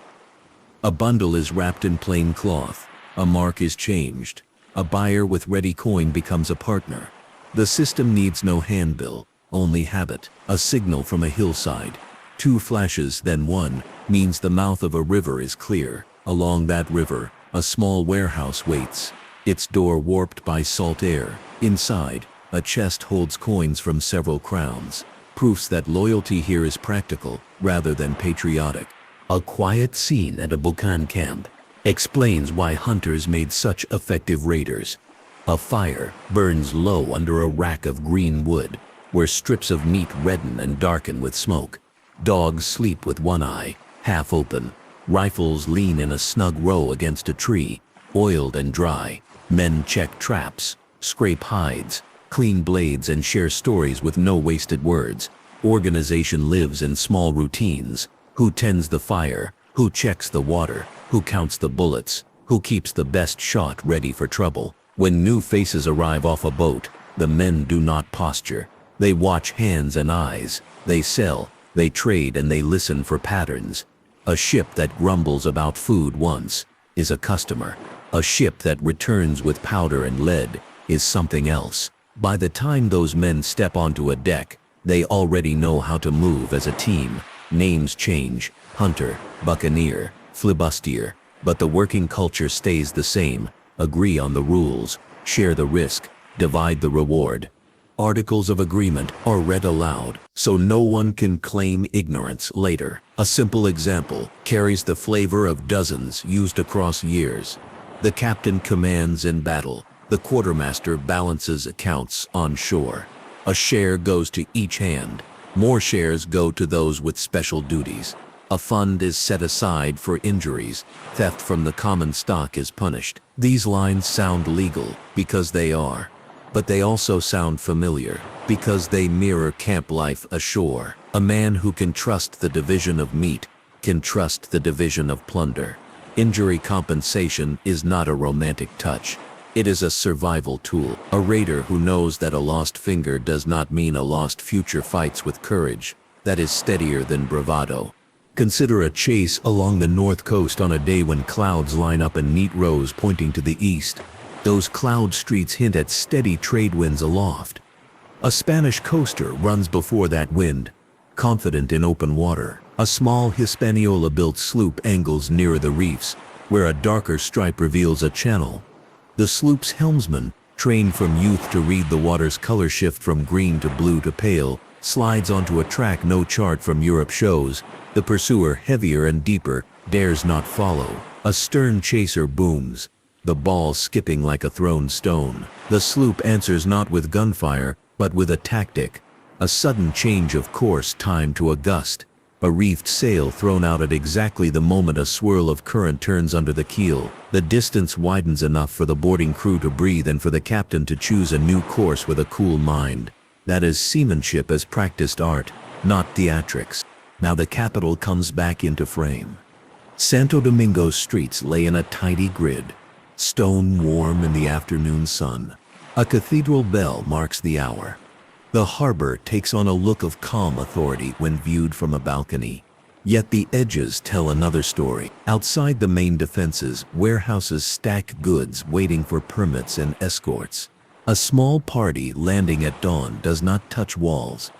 A bundle is wrapped in plain cloth, a mark is changed, a buyer with ready coin becomes a partner. The system needs no handbill, only habit. A signal from a hillside, 2 flashes then 1, means the mouth of a river is clear. Along that river, a small warehouse waits, its door warped by salt air. Inside, a chest holds coins from several crowns, proofs that loyalty here is practical rather than patriotic. A quiet scene at a Bucan camp explains why hunters made such effective raiders. A fire burns low under a rack of green wood, where strips of meat redden and darken with smoke. Dogs sleep with one eye half open. Rifles lean in a snug row against a tree, oiled and dry. Men check traps, scrape hides, clean blades, and share stories with no wasted words. Organization lives in small routines. Who tends the fire? Who checks the water? Who counts the bullets? Who keeps the best shot ready for trouble? When new faces arrive off a boat, the men do not posture. They watch hands and eyes. They sell, they trade, and they listen for patterns. A ship that grumbles about food once is a customer. A ship that returns with powder and lead is something else. By the time those men step onto a deck, they already know how to move as a team. Names change: hunter, buccaneer, flibustier, but the working culture stays the same. Agree on the rules, share the risk, divide the reward. Articles of agreement are read aloud, so no one can claim ignorance later. A simple example carries the flavor of dozens used across years. The captain commands in battle. The quartermaster balances accounts on shore. A share goes to each hand. More shares go to those with special duties. A fund is set aside for injuries. Theft from the common stock is punished. These lines sound legal because they are, but they also sound familiar because they mirror camp life ashore. A man who can trust the division of meat can trust the division of plunder. Injury compensation is not a romantic touch. It is a survival tool. A raider who knows that a lost finger does not mean a lost future fights with courage that is steadier than bravado. Consider a chase along the north coast on a day when clouds line up in neat rows pointing to the east. Those cloud streets hint at steady trade winds aloft. A Spanish coaster runs before that wind, confident in open water. A small Hispaniola-built sloop angles nearer the reefs, where a darker stripe reveals a channel. The sloop's helmsman, trained from youth to read the water's color shift from green to blue to pale, slides onto a track no chart from Europe shows. The pursuer, heavier and deeper, dares not follow. A stern chaser booms, the ball skipping like a thrown stone. The sloop answers not with gunfire, but with a tactic. A sudden change of course timed to a gust. A reefed sail thrown out at exactly the moment a swirl of current turns under the keel. The distance widens enough for the boarding crew to breathe and for the captain to choose a new course with a cool mind. That is seamanship as practiced art, not theatrics. Now the capital comes back into frame. Santo Domingo's streets lay in a tidy grid, stone warm in the afternoon sun. A cathedral bell marks the hour. The harbor takes on a look of calm authority when viewed from a balcony. Yet the edges tell another story. Outside the main defenses, warehouses stack goods waiting for permits and escorts. A small party landing at dawn does not touch walls.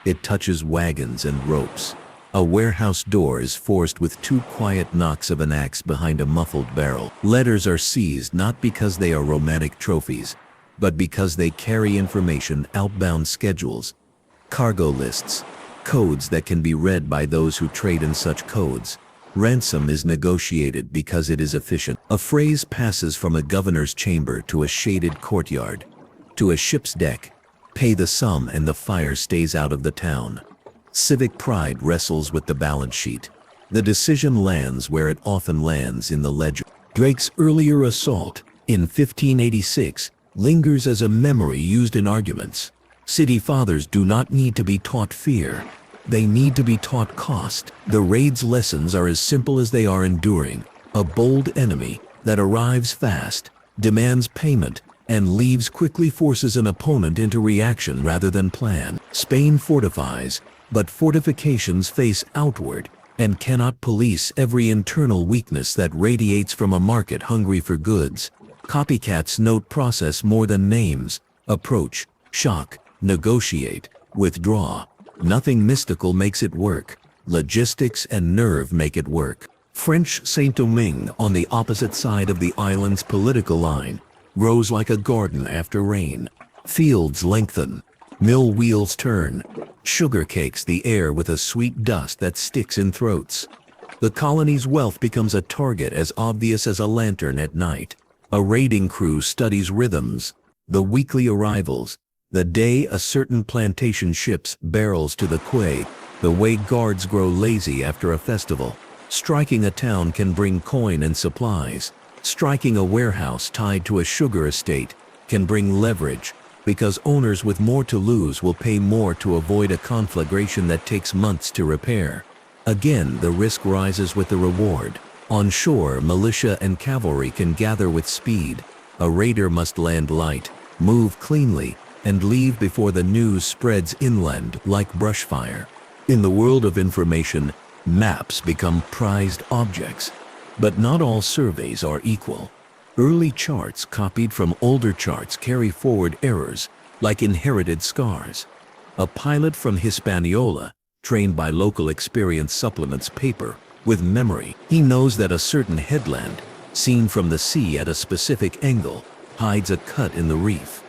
It touches wagons and ropes. A warehouse door is forced with two quiet knocks of an axe behind a muffled barrel. Letters are seized not because they are romantic trophies, but because they carry information, outbound schedules, cargo lists, codes that can be read by those who trade in such codes. Ransom is negotiated because it is efficient. A phrase passes from a governor's chamber to a shaded courtyard, to a ship's deck. Pay the sum and the fire stays out of the town. Civic pride wrestles with the balance sheet. The decision lands where it often lands, in the ledger. Drake's earlier assault, in 1586, lingers as a memory used in arguments. City fathers do not need to be taught fear. They need to be taught cost. The raid's lessons are as simple as they are enduring. A bold enemy that arrives fast, demands payment, and leaves quickly forces an opponent into reaction rather than plan. Spain fortifies, but fortifications face outward and cannot police every internal weakness that radiates from a market hungry for goods. Copycats note process more than names. Approach, shock, negotiate, withdraw. Nothing mystical makes it work. Logistics and nerve make it work. French Saint-Domingue, on the opposite side of the island's political line, grows like a garden after rain. Fields lengthen, mill wheels turn, sugar cakes the air with a sweet dust that sticks in throats. The colony's wealth becomes a target as obvious as a lantern at night. A raiding crew studies rhythms, the weekly arrivals, the day a certain plantation ships barrels to the quay, the way guards grow lazy after a festival. Striking a town can bring coin and supplies. Striking a warehouse tied to a sugar estate can bring leverage, because owners with more to lose will pay more to avoid a conflagration that takes months to repair. Again, the risk rises with the reward. On shore, militia and cavalry can gather with speed. A raider must land light, move cleanly, and leave before the news spreads inland like brushfire. In the world of information, maps become prized objects. But not all surveys are equal. Early charts copied from older charts carry forward errors, like inherited scars. A pilot from Hispaniola, trained by local experience, supplements paper with memory. He knows that a certain headland, seen from the sea at a specific angle, hides a cut in the reef.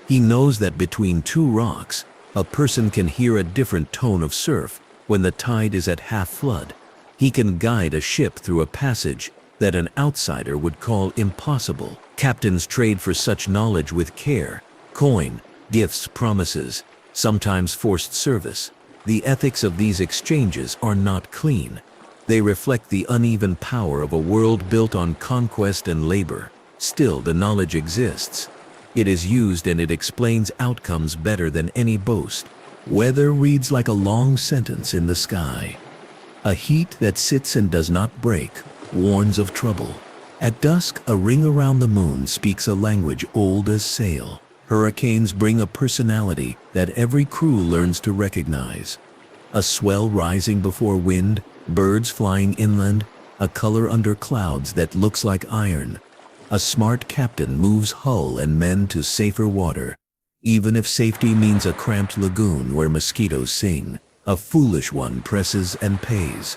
He knows that between two rocks, a person can hear a different tone of surf when the tide is at half flood. He can guide a ship through a passage that an outsider would call impossible. Captains trade for such knowledge with care. Coin, gifts, promises, sometimes forced service. The ethics of these exchanges are not clean. They reflect the uneven power of a world built on conquest and labor. Still, the knowledge exists. It is used and it explains outcomes better than any boast. Weather reads like a long sentence in the sky. A heat that sits and does not break warns of trouble. At dusk, a ring around the moon speaks a language old as sail. Hurricanes bring a personality that every crew learns to recognize. A swell rising before wind, birds flying inland, a color under clouds that looks like iron. A smart captain moves hull and men to safer water. Even if safety means a cramped lagoon where mosquitoes sing, a foolish one presses and pays.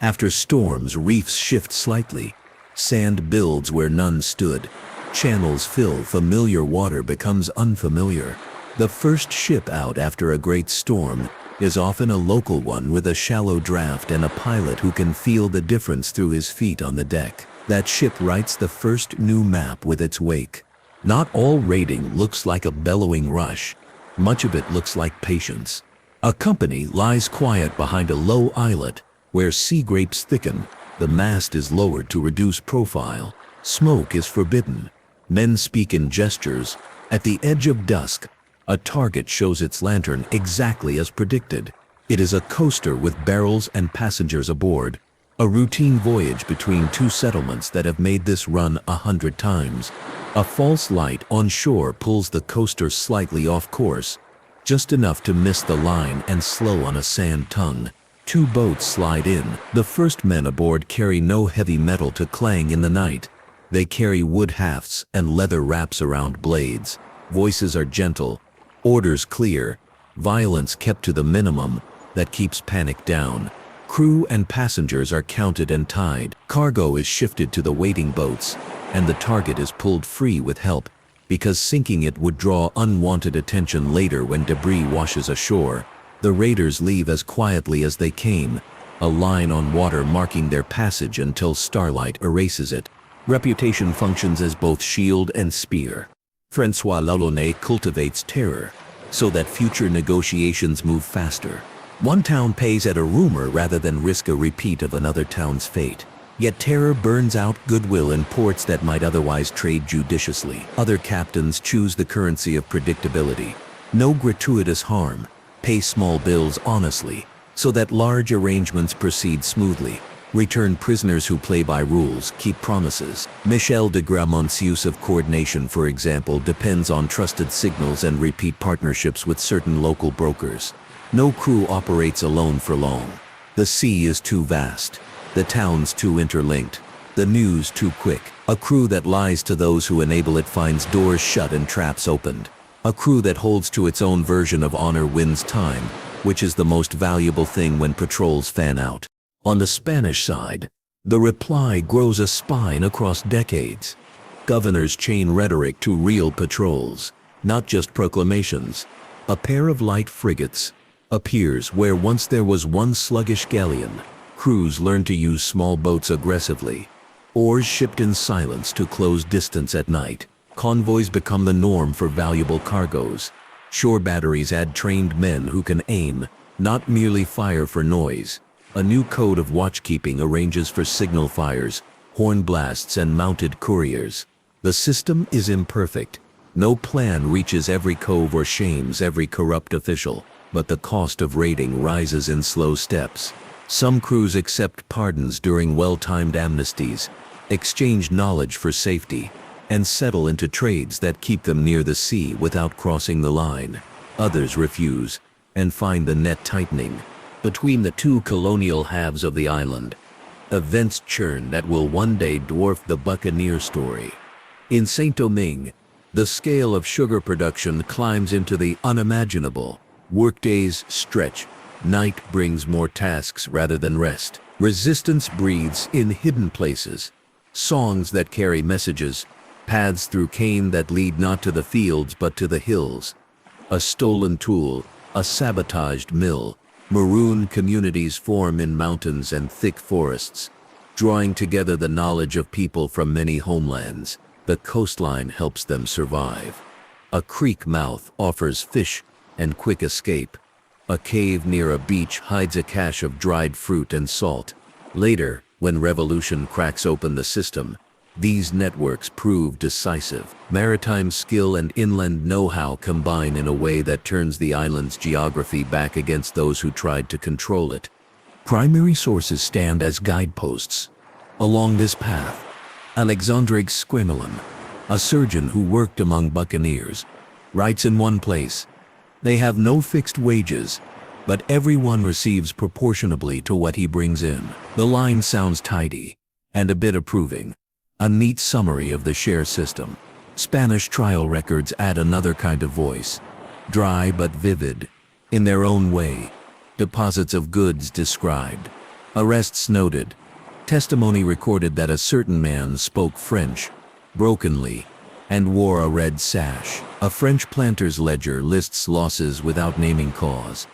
After storms, reefs shift slightly. Sand builds where none stood. Channels fill, familiar water becomes unfamiliar. The first ship out after a great storm is often a local one with a shallow draft and a pilot who can feel the difference through his feet on the deck. That ship writes the first new map with its wake. Not all raiding looks like a bellowing rush. Much of it looks like patience. A company lies quiet behind a low islet where sea grapes thicken. The mast is lowered to reduce profile. Smoke is forbidden. Men speak in gestures. At the edge of dusk, a target shows its lantern exactly as predicted. It is a coaster with barrels and passengers aboard. A routine voyage between two settlements that have made this run 100 times. A false light on shore pulls the coaster slightly off course, just enough to miss the line and slow on a sand tongue. Two boats slide in. The first men aboard carry no heavy metal to clang in the night. They carry wood hafts and leather wraps around blades. Voices are gentle, orders clear, violence kept to the minimum that keeps panic down. Crew and passengers are counted and tied. Cargo is shifted to the waiting boats, and the target is pulled free with help, because sinking it would draw unwanted attention later when debris washes ashore. The raiders leave as quietly as they came, a line on water marking their passage until starlight erases it. Reputation functions as both shield and spear. François Lalonnet cultivates terror, so that future negotiations move faster. One town pays at a rumor rather than risk a repeat of another town's fate. Yet terror burns out goodwill in ports that might otherwise trade judiciously. Other captains choose the currency of predictability. No gratuitous harm. Pay small bills honestly, so that large arrangements proceed smoothly. Return prisoners who play by rules, keep promises. Michel de Gramont's use of coordination, for example, depends on trusted signals and repeat partnerships with certain local brokers. No crew operates alone for long. The sea is too vast. The towns too interlinked. The news too quick. A crew that lies to those who enable it finds doors shut and traps opened. A crew that holds to its own version of honor wins time, which is the most valuable thing when patrols fan out. On the Spanish side, the reply grows a spine across decades. Governors chain rhetoric to real patrols, not just proclamations. A pair of light frigates appears where once there was one sluggish galleon. Crews learn to use small boats aggressively. Oars shipped in silence to close distance at night. Convoys become the norm for valuable cargoes. Shore batteries add trained men who can aim, not merely fire for noise. A new code of watchkeeping arranges for signal fires, horn blasts, and mounted couriers. The system is imperfect. No plan reaches every cove or shames every corrupt official, but the cost of raiding rises in slow steps. Some crews accept pardons during well-timed amnesties, exchange knowledge for safety, and settle into trades that keep them near the sea without crossing the line. Others refuse, and find the net tightening. Between the two colonial halves of the island, events churn that will one day dwarf the buccaneer story. In Saint-Domingue, the scale of sugar production climbs into the unimaginable. Workdays stretch. Night brings more tasks rather than rest. Resistance breathes in hidden places. Songs that carry messages. Paths through cane that lead not to the fields but to the hills. A stolen tool, a sabotaged mill. Maroon communities form in mountains and thick forests, drawing together the knowledge of people from many homelands. The coastline helps them survive. A creek mouth offers fish and quick escape. A cave near a beach hides a cache of dried fruit and salt. Later, when revolution cracks open the system, these networks prove decisive. Maritime skill and inland know-how combine in a way that turns the island's geography back against those who tried to control it. Primary sources stand as guideposts. Along this path, Alexandre Squemelin, a surgeon who worked among buccaneers, writes in one place, "They have no fixed wages, but everyone receives proportionably to what he brings in." The line sounds tidy and a bit approving, a neat summary of the share system. Spanish trial records add another kind of voice, dry but vivid, in their own way. Deposits of goods described, arrests noted, testimony recorded that a certain man spoke French, brokenly, and wore a red sash. A French planter's ledger lists losses without naming cause.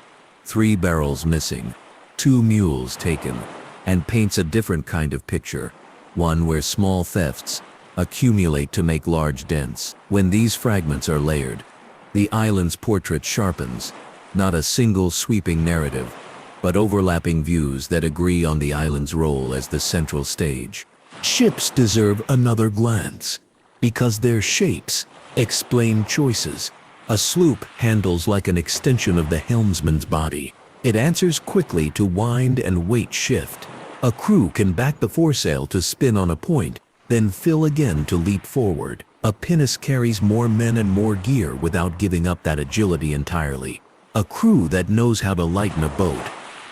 3 barrels missing, 2 mules taken, and paints a different kind of picture, one where small thefts accumulate to make large dents. When these fragments are layered, the island's portrait sharpens, not a single sweeping narrative, but overlapping views that agree on the island's role as the central stage. Ships deserve another glance, because their shapes explain choices. A sloop handles like an extension of the helmsman's body. It answers quickly to wind and weight shift. A crew can back the foresail to spin on a point, then fill again to leap forward. A pinnace carries more men and more gear without giving up that agility entirely. A crew that knows how to lighten a boat,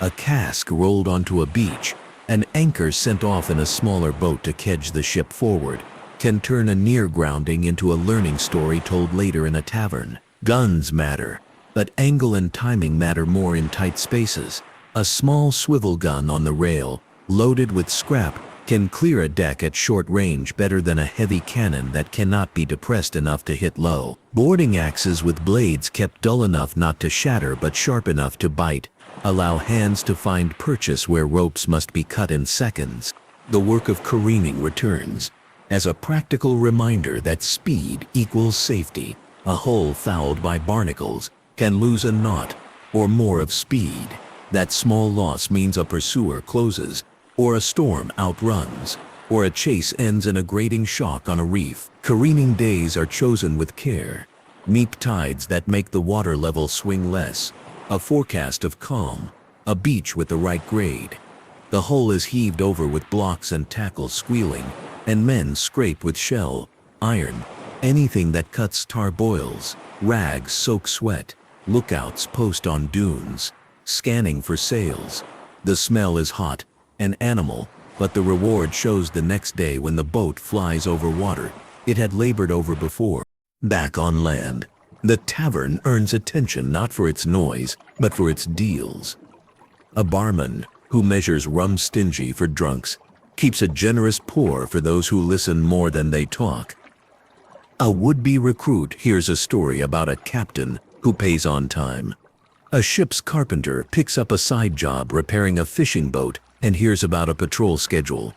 a cask rolled onto a beach, an anchor sent off in a smaller boat to kedge the ship forward, can turn a near grounding into a learning story told later in a tavern. Guns matter, but angle and timing matter more in tight spaces. A small swivel gun on the rail, loaded with scrap, can clear a deck at short range better than a heavy cannon that cannot be depressed enough to hit low. Boarding axes with blades kept dull enough not to shatter but sharp enough to bite allow hands to find purchase where ropes must be cut in seconds. The work of careening returns as a practical reminder that speed equals safety. A hull fouled by barnacles can lose a knot or more of speed. That small loss means a pursuer closes, or a storm outruns, or a chase ends in a grating shock on a reef. Careening days are chosen with care. Neap tides that make the water level swing less. A forecast of calm. A beach with the right grade. The hull is heaved over with blocks and tackles squealing, and men scrape with shell, iron, anything that cuts tarboils. Rags soak sweat. Lookouts post on dunes, scanning for sails. The smell is hot, an animal, but the reward shows the next day when the boat flies over water it had labored over before. Back on land, the tavern earns attention not for its noise, but for its deals. A barman, who measures rum stingy for drunks, keeps a generous pour for those who listen more than they talk. A would-be recruit hears a story about a captain who pays on time. A ship's carpenter picks up a side job repairing a fishing boat and hears about a patrol schedule.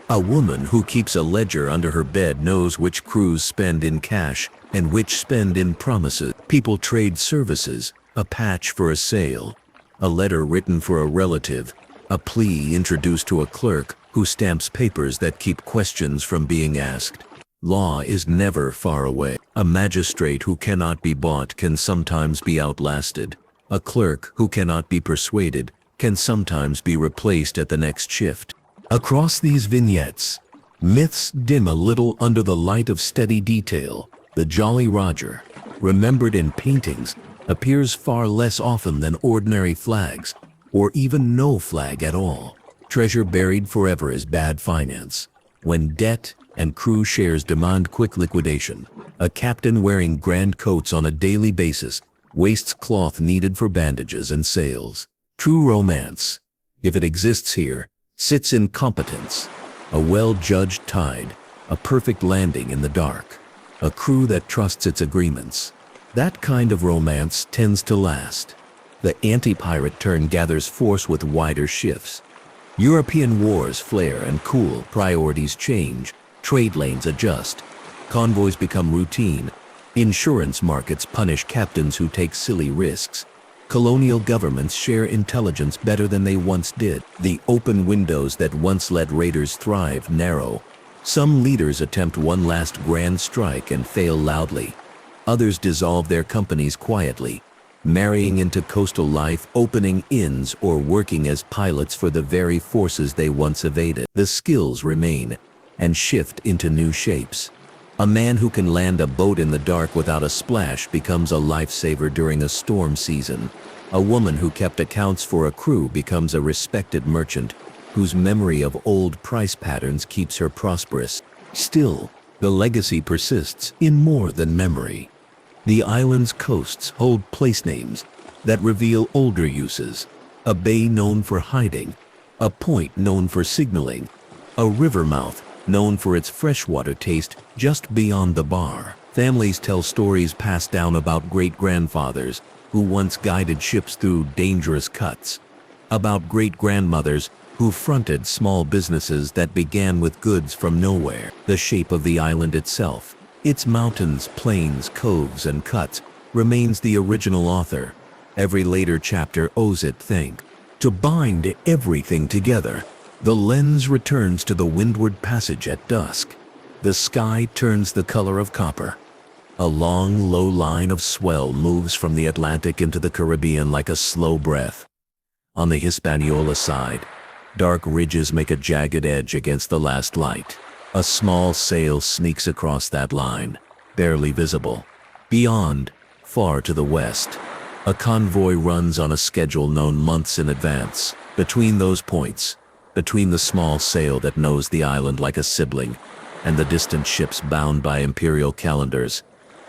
A woman who keeps a ledger under her bed knows which crews spend in cash and which spend in promises. People trade services, a patch for a sale, a letter written for a relative, a plea introduced to a clerk who stamps papers that keep questions from being asked. Law is never far away. A magistrate who cannot be bought can sometimes be outlasted. A clerk who cannot be persuaded can sometimes be replaced at the next shift. Across these vignettes, myths dim a little under the light of steady detail. The Jolly Roger, remembered in paintings, appears far less often than ordinary flags, or even no flag at all. Treasure buried forever is bad finance. When debt and crew shares demand quick liquidation, a captain wearing grand coats on a daily basis wastes cloth needed for bandages and sails. True romance, if it exists here, sits in competence. A well-judged tide, a perfect landing in the dark, a crew that trusts its agreements. That kind of romance tends to last. The anti-pirate turn gathers force with wider shifts. European wars flare and cool, priorities change, trade lanes adjust, convoys become routine, insurance markets punish captains who take silly risks. Colonial governments share intelligence better than they once did. The open windows that once let raiders thrive narrow. Some leaders attempt one last grand strike and fail loudly. Others dissolve their companies quietly, marrying into coastal life, opening inns, or working as pilots for the very forces they once evaded. The skills remain and shift into new shapes. A man who can land a boat in the dark without a splash becomes a lifesaver during a storm season. A woman who kept accounts for a crew becomes a respected merchant, whose memory of old price patterns keeps her prosperous. Still, the legacy persists in more than memory. The island's coasts hold place names that reveal older uses. A bay known for hiding, a point known for signaling, a river mouth known for its freshwater taste just beyond the bar. Families tell stories passed down about great-grandfathers who once guided ships through dangerous cuts, about great-grandmothers who fronted small businesses that began with goods from nowhere. The shape of the island itself, its mountains, plains, coves, and cuts, remains the original author. Every later chapter owes it think. To bind everything together, the lens returns to the windward passage at dusk. The sky turns the color of copper. A long, low line of swell moves from the Atlantic into the Caribbean like a slow breath. On the Hispaniola side, dark ridges make a jagged edge against the last light. A small sail sneaks across that line, barely visible. Beyond, far to the west, a convoy runs on a schedule known months in advance. Between those points, between the small sail that knows the island like a sibling and the distant ships bound by imperial calendars,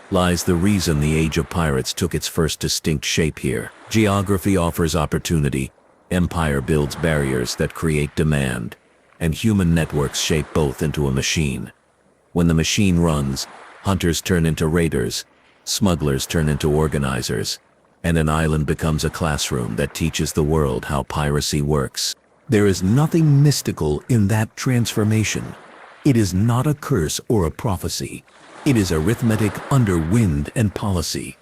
lies the reason the age of pirates took its first distinct shape here. Geography offers opportunity, empire builds barriers that create demand, and human networks shape both into a machine. When the machine runs, hunters turn into raiders, smugglers turn into organizers, and an island becomes a classroom that teaches the world how piracy works. There is nothing mystical in that transformation. It is not a curse or a prophecy. It is arithmetic under wind and policy.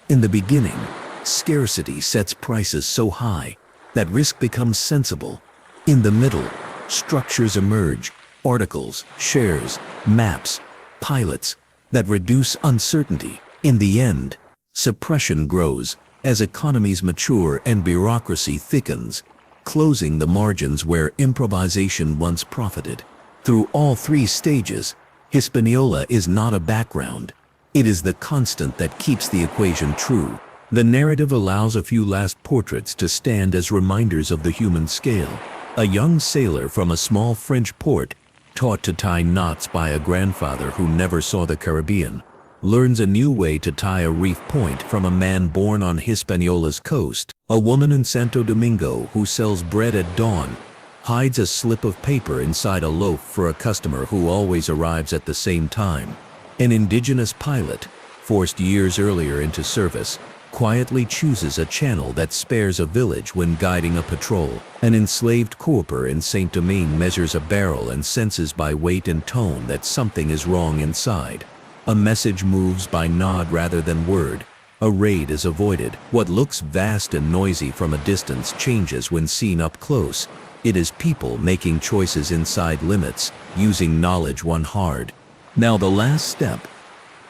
In the beginning, scarcity sets prices so high that risk becomes sensible. In the middle, structures emerge, articles, shares, maps, pilots, that reduce uncertainty. In the end, suppression grows as economies mature and bureaucracy thickens, closing the margins where improvisation once profited. Through all three stages, Hispaniola is not a background. It is the constant that keeps the equation true. The narrative allows a few last portraits to stand as reminders of the human scale. A young sailor from a small French port, taught to tie knots by a grandfather who never saw the Caribbean, learns a new way to tie a reef point from a man born on Hispaniola's coast. A woman in Santo Domingo who sells bread at dawn hides a slip of paper inside a loaf for a customer who always arrives at the same time. An indigenous pilot, forced years earlier into service, quietly chooses a channel that spares a village when guiding a patrol. An enslaved corper in Saint Domingue measures a barrel and senses by weight and tone that something is wrong inside. A message moves by nod rather than word. A raid is avoided. What looks vast and noisy from a distance changes when seen up close. It is people making choices inside limits, using knowledge won hard. Now the last step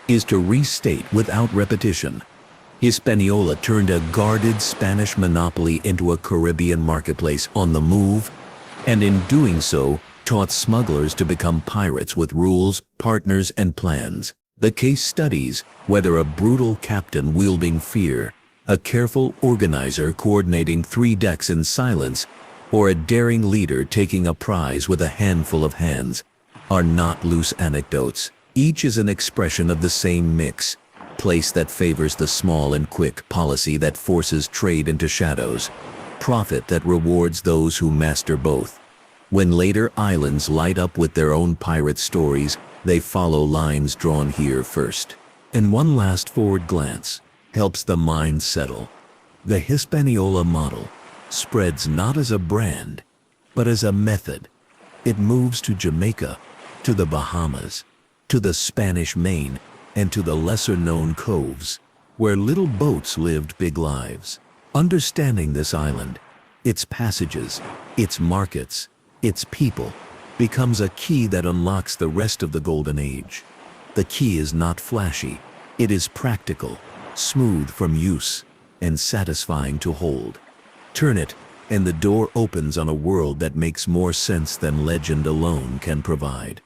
is to restate without repetition. Hispaniola turned a guarded Spanish monopoly into a Caribbean marketplace on the move, and in doing so, taught smugglers to become pirates with rules, partners, and plans. The case studies whether a brutal captain wielding fear, a careful organizer coordinating 3 decks in silence, or a daring leader taking a prize with a handful of hands, are not loose anecdotes. Each is an expression of the same mix: place that favors the small and quick, policy that forces trade into shadows, profit that rewards those who master both. When later islands light up with their own pirate stories, they follow lines drawn here first. And one last forward glance helps the mind settle. The Hispaniola model spreads not as a brand, but as a method. It moves to Jamaica, to the Bahamas, to the Spanish Main, and to the lesser-known coves, where little boats lived big lives. Understanding this island, its passages, its markets, its people, becomes a key that unlocks the rest of the Golden Age. The key is not flashy. It is practical, smooth from use, and satisfying to hold. Turn it, and the door opens on a world that makes more sense than legend alone can provide.